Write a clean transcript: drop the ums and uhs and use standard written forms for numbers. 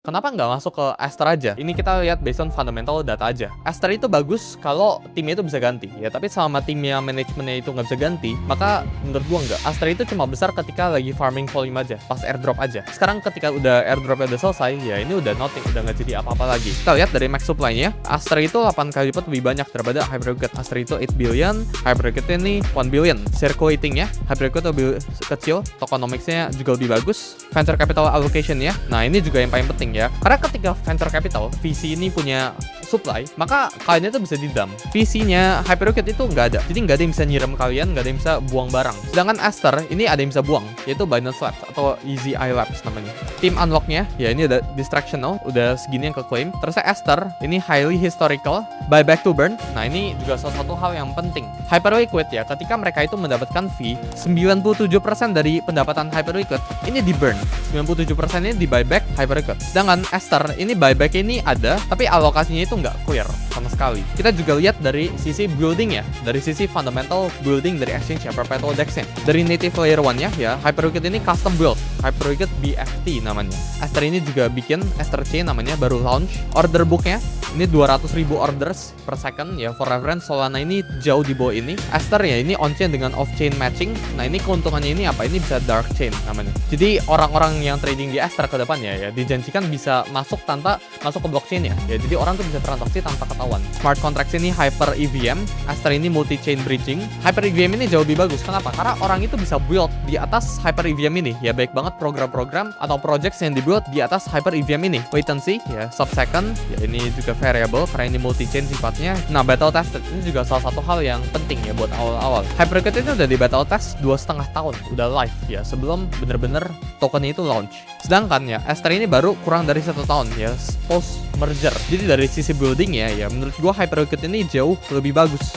Kenapa nggak masuk ke Aster aja? Ini kita lihat based on fundamental data aja. Aster itu bagus kalau timnya itu bisa ganti ya, tapi selama timnya manajemennya itu nggak bisa ganti, maka menurut gua nggak. Aster itu cuma besar ketika lagi farming volume aja, pas airdrop aja. Sekarang ketika udah airdropnya udah selesai, ya ini udah nothing, udah nggak jadi apa-apa lagi. Kita lihat dari max supply-nya, Aster itu 8 kali lipat lebih banyak daripada Hyperliquid. Aster itu 8 billion, Hyperliquid ini 1 billion. Circulating-nya, Hyperliquid lebih kecil, tokenomics-nya juga lebih bagus. Venture capital allocation-nya, nah ini juga yang paling penting ya, karena ketika venture capital VC ini punya supply, maka kalian itu bisa didam. VC-nya Hyperliquid itu nggak ada, jadi nggak ada yang bisa nyiram kalian, nggak ada yang bisa buang barang. Sedangkan Aster ini ada yang bisa buang, yaitu Binance Labs atau Easy Eye Labs namanya. Team unlock-nya ya ini ada distractional, udah segini yang keklaim. Terusnya Aster ini highly historical, buyback to burn. Nah ini juga salah satu hal yang penting. Hyperliquid ya, ketika mereka itu mendapatkan fee, 97% dari pendapatan Hyperliquid ini di burn, 97% ini di buyback Hyperliquid. Sedangkan Aster ini buyback ini ada, tapi alokasinya itu nggak clear sama sekali. Kita juga lihat dari sisi building ya, dari sisi fundamental building dari exchange ya, Perpetual DEX-nya. Dari native layer 1-nya ya, Hyperliquid ini custom build, Hyperliquid BFT namanya. Aster ini juga bikin Aster Chain namanya, baru launch. Order book-nya ini 200.000 orders per second ya, for reference Solana ini jauh di bawah ini. Aster ya ini on-chain dengan off-chain matching. Nah ini keuntungannya ini apa? Ini bisa dark chain namanya. Jadi orang-orang yang trading di Aster ke depannya ya, dijanjikan bisa masuk tanpa masuk ke blockchain ya. Jadi orang tuh bisa transaksi tanpa ketahuan. Smart contracts ini Hyper EVM, Aster ini multi chain bridging. Hyper EVM ini jauh lebih bagus. Kenapa? Karena orang itu bisa build di atas Hyper EVM ini. Ya baik banget program-program atau projects yang dibuild di atas Hyper EVM ini. Latency ya sub-second, ya ini juga variable karena ini multi chain sifatnya. Nah, battle tested ini juga salah satu hal yang penting ya buat awal-awal. Hyperliquid ini udah di battle test 2,5 tahun, udah live ya, sebelum bener-bener tokennya itu launch. Sedangkan ya Aster ini baru kurang dari 1 tahun ya, post merger. Jadi dari sisi building ya menurut gua Hyperliquid ini jauh lebih bagus.